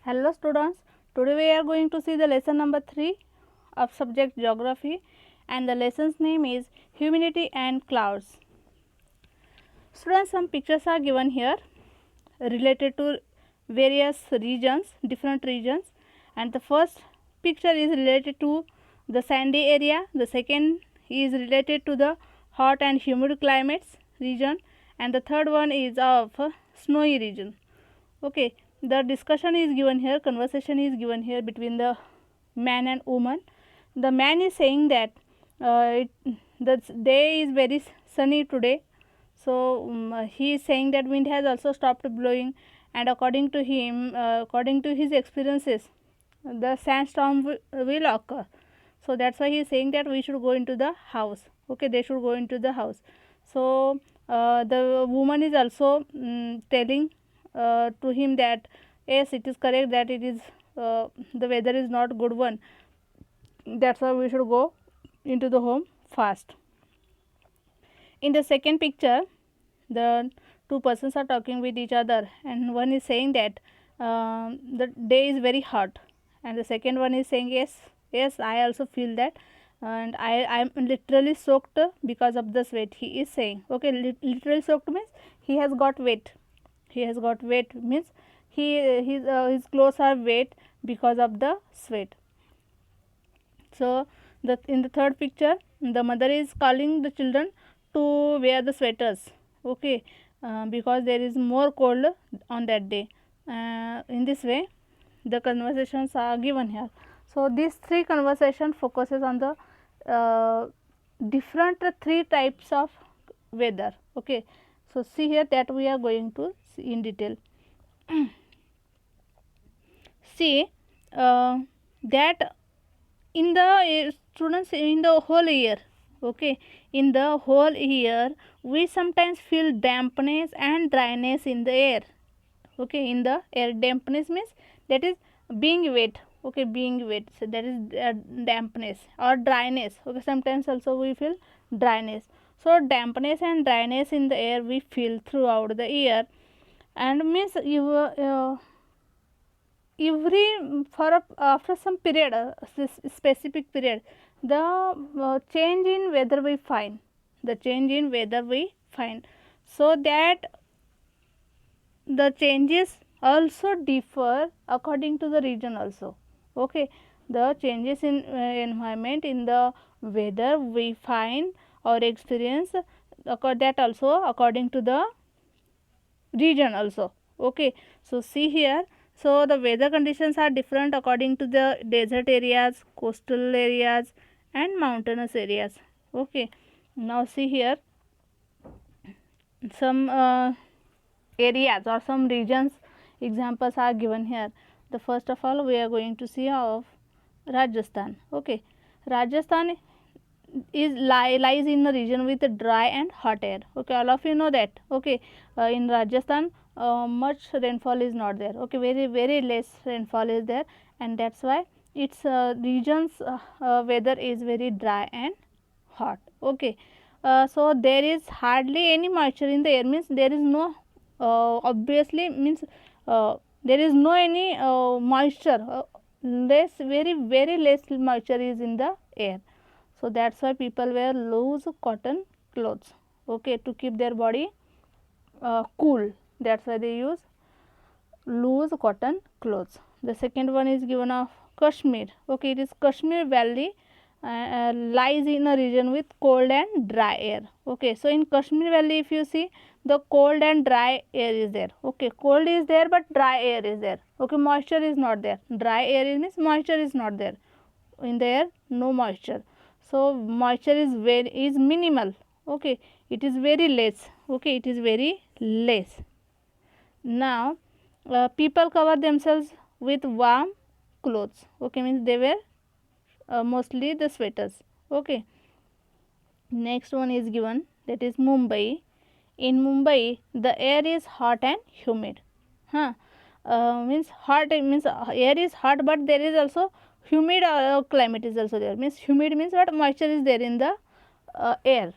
Hello students, today we are going to see the lesson number 3 of subject geography, and the lesson's name is humidity and clouds. Students, some pictures are given here related to various regions, different regions, and the first picture is related to the sandy area, the second is related to the hot and humid climates region, and the third one is of snowy region. Okay, the discussion is given here, conversation is given here between the man and woman. The man is saying that the day is very sunny today, so he is saying that wind has also stopped blowing, and according to him, according to his experiences, the sandstorm will occur. So that's why he is saying that we should go into the house. Okay, they should go into the house. So the woman is also telling to him that yes, it is correct that it is the weather is not good one, that's why we should go into the home fast. In the second picture, the two persons are talking with each other, and one is saying that the day is very hot, and the second one is saying yes, I also feel that, and I am literally soaked because of the sweat. He is saying, okay, literally soaked means he has got wet. He has got wet means his clothes are wet because of the sweat. So in the third picture, the mother is calling the children to wear the sweaters, okay, because there is more cold on that day. In this way, the conversations are given here. So these three conversation focuses on the different three types of weather. Okay, so see here that we are going to see in detail. See that in the students, in the whole year, okay, in the whole year we sometimes feel dampness and dryness in the air. Okay, in the air, dampness means that is being wet. Okay, being wet, so that is dampness or dryness. Okay, sometimes also we feel dryness. So dampness and dryness in the air we feel throughout the year, and means after some period, specific period, the change in weather we find, so that the changes also differ according to the region also. Okay, the changes in environment, in the weather we find or experience, that also according to the region also. Okay, so see here, so the weather conditions are different according to the desert areas, coastal areas and mountainous areas. Okay, now see here some areas or some regions examples are given here. The first of all we are going to see of Rajasthan. Okay, Rajasthan is lies in a region with dry and hot air. Okay, all of you know that. Okay, in Rajasthan much rainfall is not there. Okay, very less rainfall is there, and that's why its regions weather is very dry and hot. Okay, so there is hardly any moisture in the air, means there is no obviously means there is no any moisture, very less moisture is in the air. So that's why people wear loose cotton clothes, okay, to keep their body cool. That's why they use loose cotton clothes. The second one is given of Kashmir. Okay, it is Kashmir Valley lies in a region with cold and dry air. Okay, so in Kashmir Valley, if you see, the cold and dry air is there. Okay, cold is there but dry air is there. Okay, moisture is not there. Dry air means moisture is not there. In the air, no moisture. So moisture is minimal. Okay, it is very less. Okay, it is very less. Now people cover themselves with warm clothes. Okay, means they wear mostly the sweaters. Okay, next one is given, that is Mumbai. In Mumbai the air is hot and humid. Means hot means air is hot, but there is also humid climate is also there. Means humid means what, moisture is there in the air.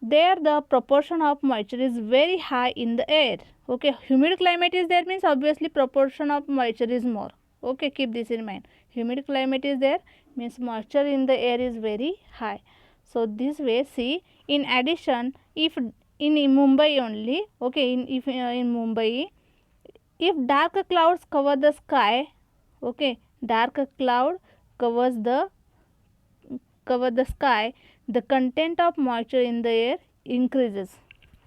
There the proportion of moisture is very high in the air. Okay, humid climate is there means obviously proportion of moisture is more. Okay, keep this in mind. Humid climate is there means moisture in the air is very high. So this way, see, in addition, if in Mumbai only, okay, in Mumbai, if dark clouds cover the sky, okay, dark cloud covers the sky, the content of moisture in the air increases.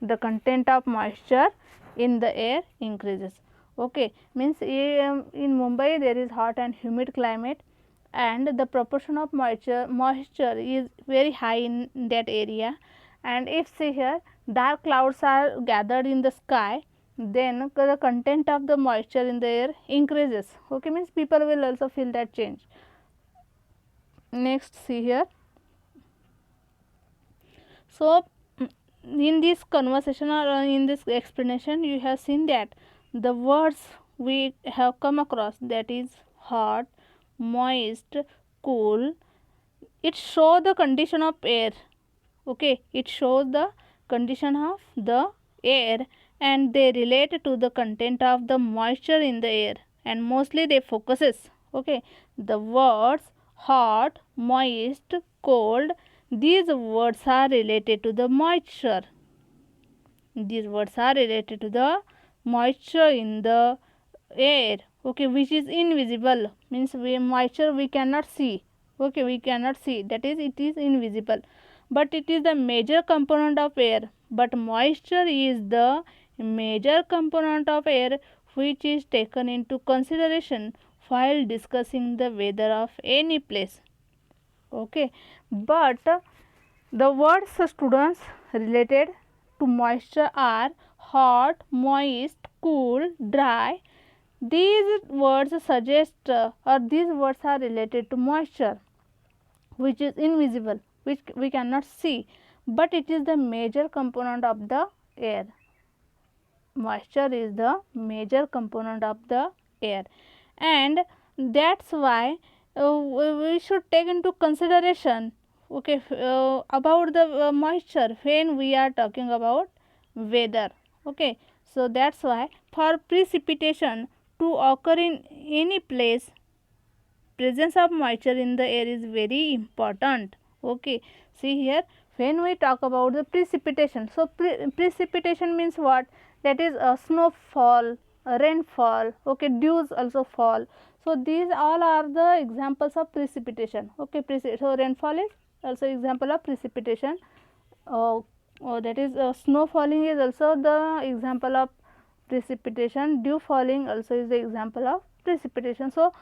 The content of moisture in the air increases. Okay, means in Mumbai there is hot and humid climate, and the proportion of moisture is very high in that area. And if see here, dark clouds are gathered in the sky, then the content of the moisture in the air increases. Okay, means people will also feel that change. Next, see here. So in this conversation or in this explanation, you have seen that the words we have come across, that is hot, moist, cool, it shows the condition of air. Okay, it shows the condition of the air, and they relate to the content of the moisture in the air, and mostly they focuses. Okay, the words hot, moist, cold, these words are related to the moisture. These words are related to the moisture in the air, okay, which is invisible, means moisture we cannot see. Okay, we cannot see, that is, it is invisible, but it is the major component of air. But moisture is the major component of air which is taken into consideration while discussing the weather of any place. Okay, but the words students related to moisture are hot, moist, cool, dry. These words suggest or these words are related to moisture, which is invisible, which we cannot see, but it is the major component of the air. Moisture is the major component of the air, and that's why we should take into consideration, okay, about the moisture when we are talking about weather. Okay, so that's why for precipitation to occur in any place, presence of moisture in the air is very important. Okay, see here, when we talk about the precipitation, so precipitation means what? That is a snowfall, a rainfall, okay, dews also fall. So these all are the examples of precipitation. Okay, so rainfall is also example of precipitation. That is snow falling is also the example of precipitation. Dew falling also is the example of precipitation. So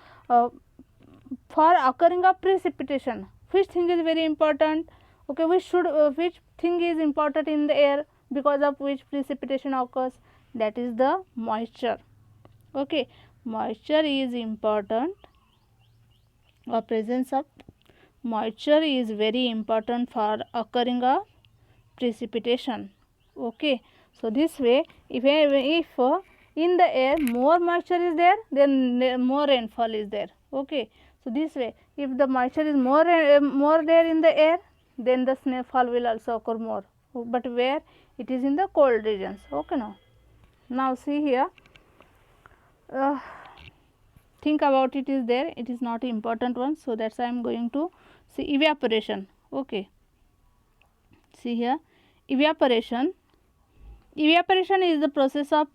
for occurring of precipitation, which thing is very important? Okay, which thing is important in the air because of which precipitation occurs? That is the moisture. Okay, moisture is important, or presence of moisture is very important for occurring of precipitation. Okay, so this way, if in the air more moisture is there, then more rainfall is there. Okay, so this way, if the moisture is more there in the air, then the snowfall will also occur more, but where it is in the cold regions. Okay, now see here, think about it is there, it is not important one, so that's why I am going to see evaporation. Okay, see here, evaporation is the process of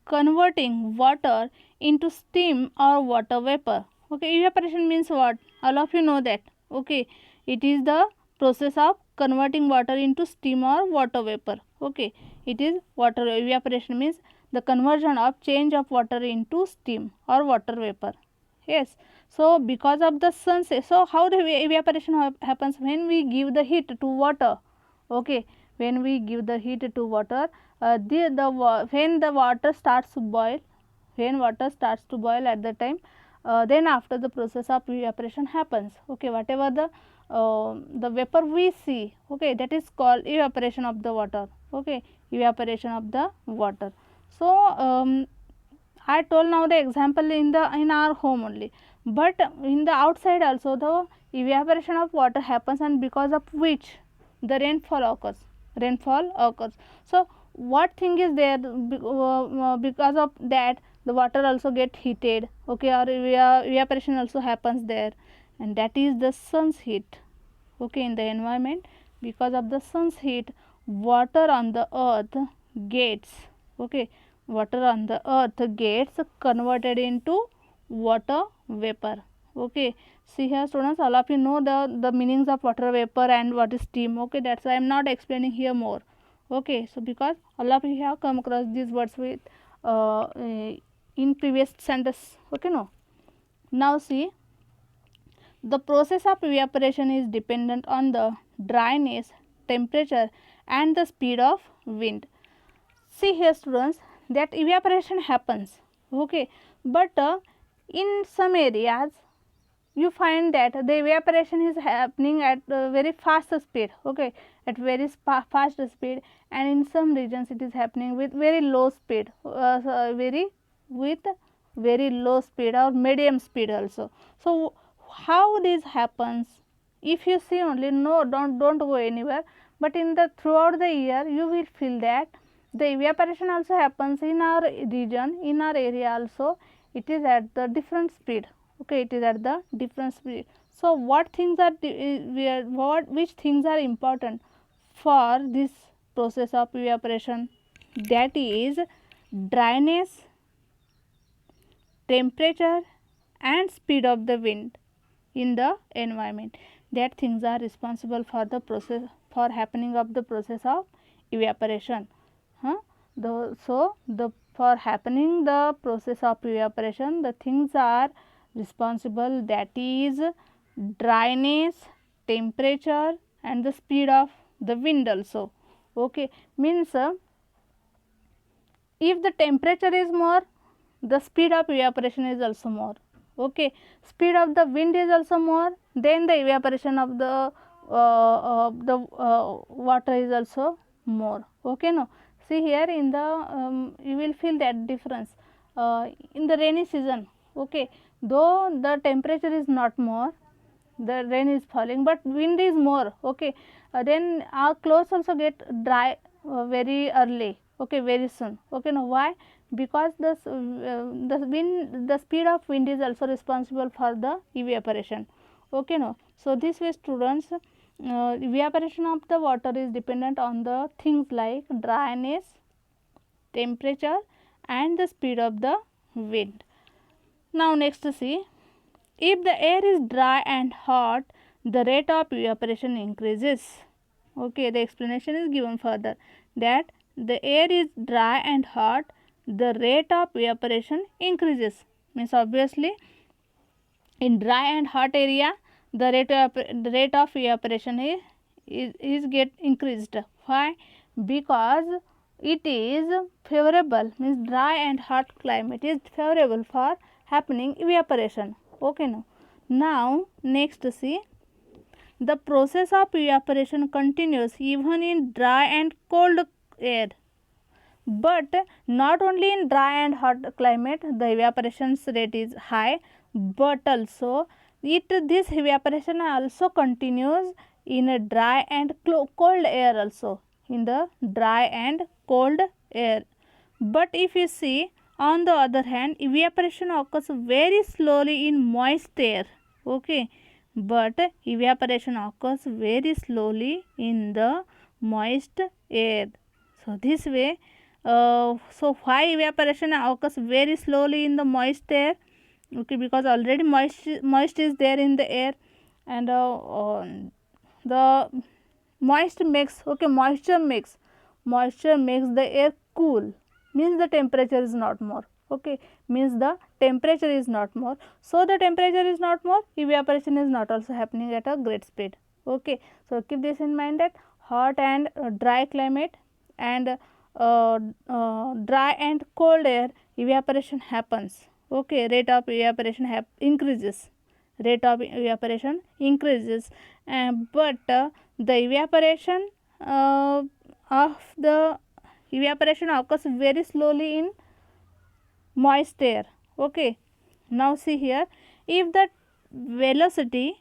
converting water into steam or water vapor. Okay, evaporation means what? All of you know that. Okay, it is the process of converting water into steam or water vapor. Okay, it is water evaporation means the conversion of change of water into steam or water vapor. Yes, so because of the sunset, so how the evaporation happens? When we give the heat to water. Okay, when we give the heat to water, when the water starts to boil, at the time, then after the process of evaporation happens. Okay, whatever the vapor we see, okay, that is called evaporation of the water. Okay, evaporation of the water. So I told now the example in our home only, but in the outside also the evaporation of water happens, and because of which the rainfall occurs. So what thing is there, because of that the water also get heated, okay, or evaporation also happens there, and that is the sun's heat, okay. In the environment, because of the sun's heat, water on the earth gets, okay, water on the earth gets converted into water vapor, okay. See here students, all of you know the meanings of water vapor and what is steam, okay. That's why I am not explaining here more, okay. So because all of you have come across these words with in previous sentence, okay. Now see, the process of evaporation is dependent on the dryness, temperature and the speed of wind. See here students, that evaporation happens, okay, but in some areas you find that the evaporation is happening at very fast speed, okay, at very fast speed, and in some regions it is happening with very low speed, with very low speed or medium speed also. So how this happens? If you see only, no, don't go anywhere, but in the throughout the year you will feel that the evaporation also happens in our region, in our area also, it is at the different speed, okay, it is at the different speed. So what things are which things are important for this process of evaporation? That is dryness, temperature and speed of the wind in the environment. That things are responsible for the process, for happening of the process of evaporation. For happening the process of evaporation, the things are responsible, that is dryness, temperature and the speed of the wind also, okay. Means if the temperature is more, the speed of evaporation is also more, okay. Speed of the wind is also more, then the evaporation of the water is also more, okay. No, see here in the you will feel that difference in the rainy season, okay, though the temperature is not more, the rain is falling, but wind is more, okay. Then our clothes also get dry very early, okay, very soon, okay. Now why? Because the speed of wind is also responsible for the evaporation, okay. No, so this way students, evaporation of the water is dependent on the things like dryness, temperature and the speed of the wind. Now next see, if the air is dry and hot, the rate of evaporation increases, okay. The explanation is given further, that the air is dry and hot, the rate of evaporation increases. Means obviously in dry and hot area the rate of evaporation is get increased. Why? Because it is favorable, means dry and hot climate is favorable for happening evaporation, okay. Now next see, the process of evaporation continues even in dry and cold air, but not only in dry and hot climate the evaporation rate is high, but also this evaporation also continues in a dry and cold air also, in the dry and cold air. But if you see, on the other hand, evaporation occurs very slowly in moist air, okay, but evaporation occurs very slowly in the moist air. So this way, so why evaporation occurs very slowly in the moist air? Okay, because already moist is there in the air, and the moisture makes the air cool, means the temperature is not more, okay, means the temperature is not more. So the temperature is not more, evaporation is not also happening at a great speed, okay. So keep this in mind, that hot and dry climate and dry and cold air evaporation happens, okay. Rate of evaporation increases, but the evaporation of the evaporation occurs very slowly in moist air, okay. Now see here, if the velocity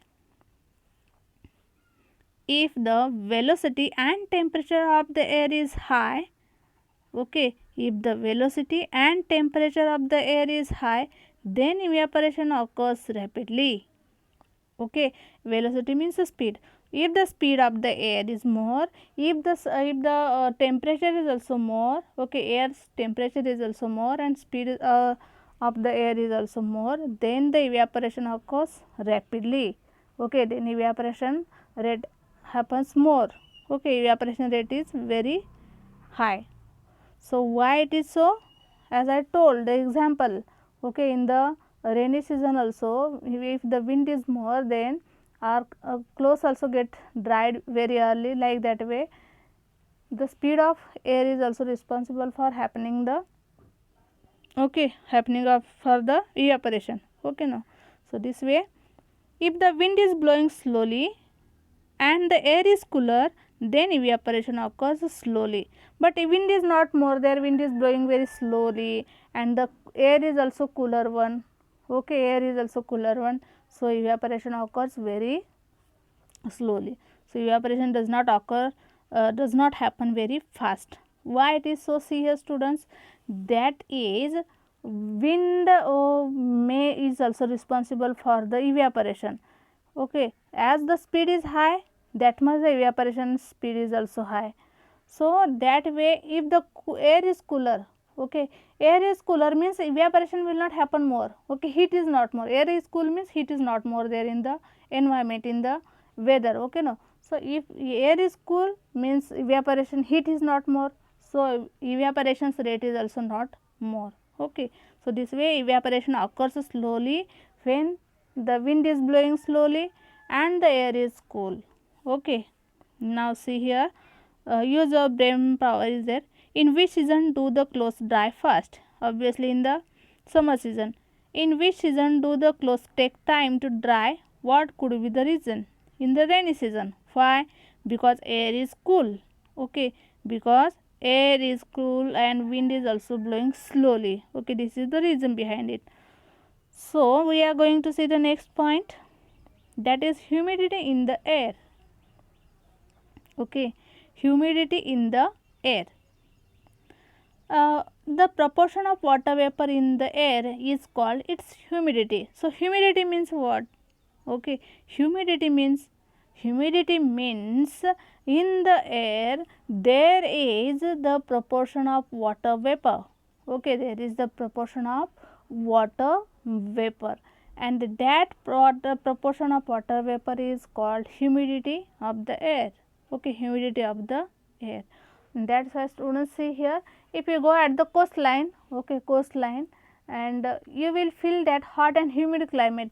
and temperature of the air is high, Okay, if the velocity and temperature of the air is high, then evaporation occurs rapidly. Okay, velocity means the speed. If the speed of the air is more, if the temperature is also more, okay, air's temperature is also more and speed of the air is also more, then the evaporation occurs rapidly. Okay, then evaporation rate happens more. Okay, evaporation rate is very high. So why it is so? As I told the example, okay, in the rainy season also, if the wind is more, then our clothes also get dried very early, like that way. The speed of air is also responsible for happening the, okay, happening of for the evaporation. Okay, now, so this way, if the wind is blowing slowly and the air is cooler, then evaporation occurs slowly. But if wind is not more there, wind is blowing very slowly and the air is also cooler one, okay, air is also cooler one, so evaporation occurs very slowly. So evaporation does not occur, does not happen very fast. Why it is so? See here students, that is wind may is also responsible for the evaporation. Okay, as the speed is high, that much the evaporation speed is also high. So that way, if the air is cooler, okay, air is cooler means evaporation will not happen more. Okay, heat is not more. Air is cool means heat is not more there in the environment, in the weather. Okay, no. So if air is cool means evaporation heat is not more. So evaporation's rate is also not more. Okay, so this way evaporation occurs slowly when the wind is blowing slowly and the air is cool. Okay, now see here, use of brain power is there. In which season do the clothes dry fast? Obviously in the summer season. In which season do the clothes take time to dry? What could be the reason? In the rainy season. Why? Because air is cool. Okay, because air is cool and wind is also blowing slowly. Okay, this is the reason behind it. So we are going to see the next point, that is humidity in the air. Okay, humidity in the air. The proportion of water vapor in the air is called its humidity. So humidity means what? Okay, humidity means in the air there is the proportion of water vapor. Okay, there is the proportion of water vapor and that proportion of water vapor is called humidity of the air. Okay, humidity of the air. That's why students see here, if you go at the coastline, okay, coastline, and you will feel that hot and humid climate.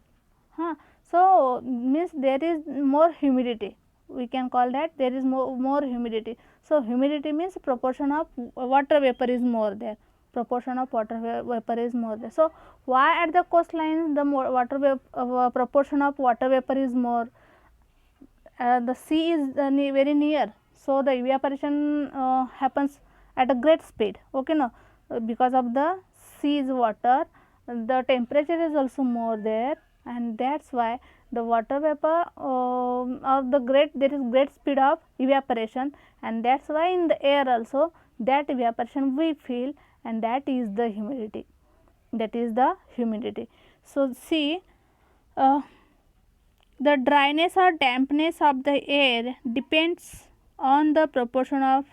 So means there is more humidity, we can call that there is more humidity. So humidity means proportion of water vapor is more there, proportion of water vapor is more there. So why at the coastline the more water vapor, proportion of water vapor is more? The sea is very near, so the evaporation happens at a great speed. Okay, no, because of the sea's water, the temperature is also more there, and that's why the water vapor of the great, there is great speed of evaporation, and that's why in the air also that evaporation we feel, and that is the humidity, that is the humidity. So see, the dryness or dampness of the air depends on the proportion of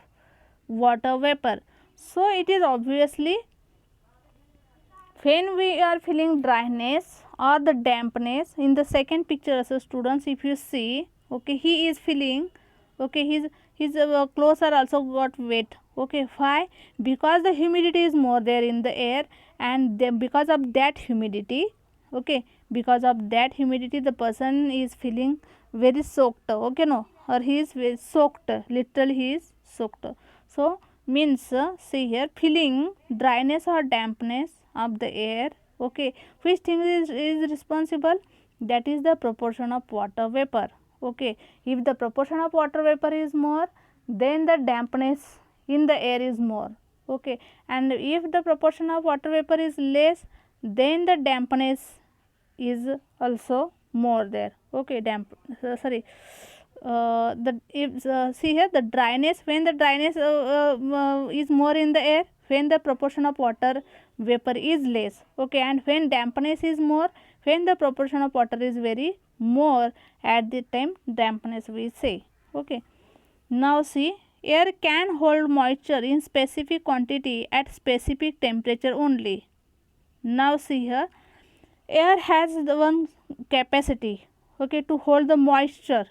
water vapor. So it is obviously when we are feeling dryness or the dampness, in the second picture also students, if you see, okay, he is feeling, okay, his clothes are also got wet. Okay, why? Because the humidity is more there in the air, and then because of that humidity, okay, because of that humidity the person is feeling very soaked. Okay, no, or he is very soaked, literally he is soaked. So means see here, feeling dryness or dampness of the air. Okay, which thing is responsible? That is the proportion of water vapor. Okay, if the proportion of water vapor is more, then the dampness in the air is more. Okay, and if the proportion of water vapor is less, then the dampness is also more there. Okay, sorry, the if see here the dryness, when the dryness is more in the air, when the proportion of water vapor is less, okay, and when dampness is more, when the proportion of water is very more, at the time dampness we say, okay. Now see, air can hold moisture in specific quantity at specific temperature only. Now see here, air has the one capacity, okay, to hold the moisture,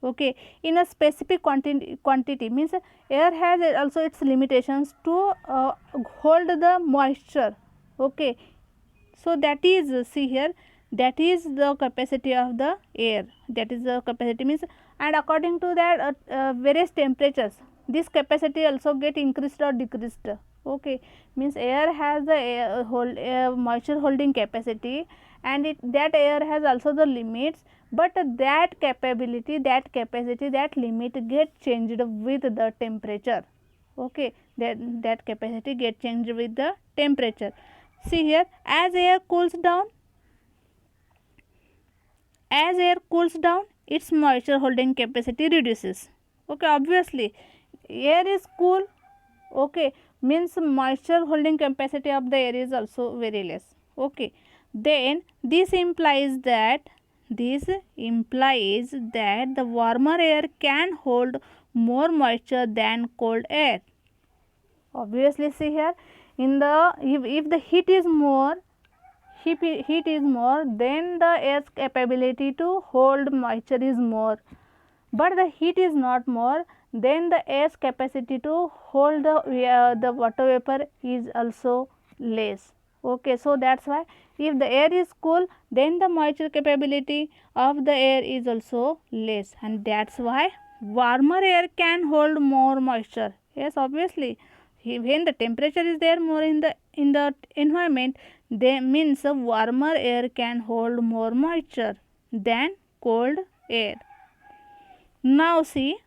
okay, in a specific quantity means air has also its limitations to hold the moisture, okay. So that is, see here, that is the capacity of the air, that is the capacity means, and according to that various temperatures this capacity also get increased or decreased, okay. Means air has the moisture holding capacity, and that air has also the limits, but that capability, that capacity, that limit get changed with the temperature, okay. That capacity get changed with the temperature. See here, as air cools down, its moisture holding capacity reduces, okay. Obviously air is cool, okay, means moisture holding capacity of the air is also very less, okay. Then this implies that the warmer air can hold more moisture than cold air. Obviously see here, in the if the heat is more, then the air's capability to hold moisture is more, but the heat is not more, then the air's capacity to hold the water vapor is also less, okay. So that's why if the air is cool, then the moisture capability of the air is also less, and that's why warmer air can hold more moisture. Yes, obviously when the temperature is there more in the environment, they means a warmer air can hold more moisture than cold air. Now see,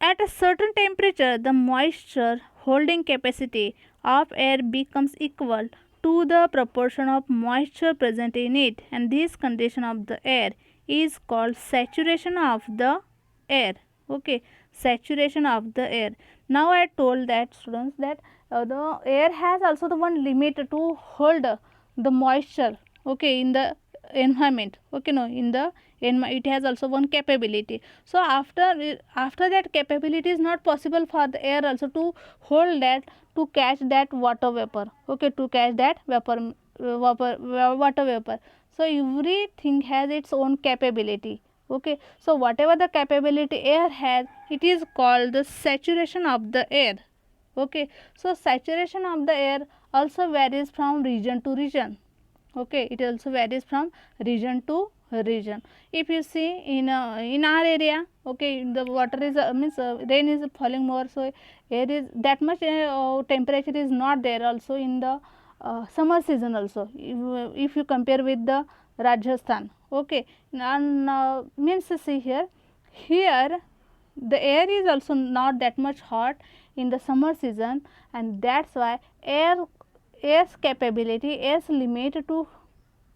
at a certain temperature the moisture holding capacity of air becomes equal to the proportion of moisture present in it, and this condition of the air is called saturation of the air, okay. Saturation of the air. Now I told that students that the air has also the one limit to hold the moisture, okay, in the environment, okay. No, in the it has also one capability. So after that capability is not possible for the air also to hold that, to catch that water vapor, okay, to catch that water vapor. So everything has its own capability, okay. So whatever the capability air has, it is called the saturation of the air, okay. So saturation of the air also varies from region to region, okay. It also varies from region to region. If you see in our area, okay, the water is means rain is falling more, so air is that much temperature is not there also in the summer season also, if you compare with the Rajasthan, okay. And means see here, the air is also not that much hot in the summer season, and that's why air's capability, air's limit to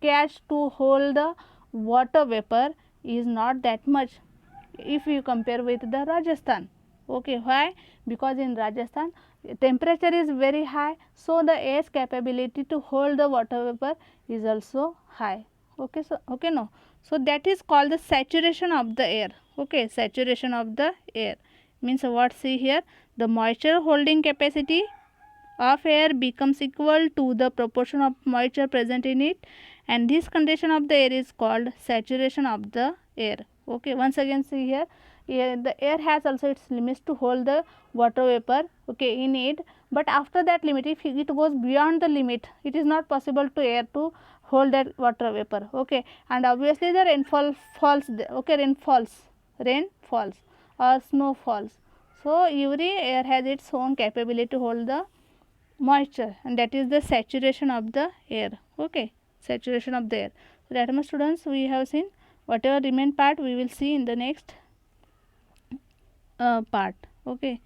catch, to hold the water vapor is not that much if you compare with the Rajasthan, okay. Why? Because in Rajasthan temperature is very high, so the air's capability to hold the water vapor is also high, okay. So okay, no, so that is called the saturation of the air, okay. Saturation of the air means what? See here, the moisture holding capacity of air becomes equal to the proportion of moisture present in it, and this condition of the air is called saturation of the air, okay. Once again see here, the air has also its limits to hold the water vapor, okay, in it, but after that limit, if it goes beyond the limit, it is not possible to air to hold that water vapor, okay. And obviously the rainfall falls there, okay. Rain falls or snow falls, so every air has its own capability to hold the moisture, and that is the saturation of the air, okay. Saturation of the air. So that much students we have seen. Whatever remain part we will see in the next part, okay.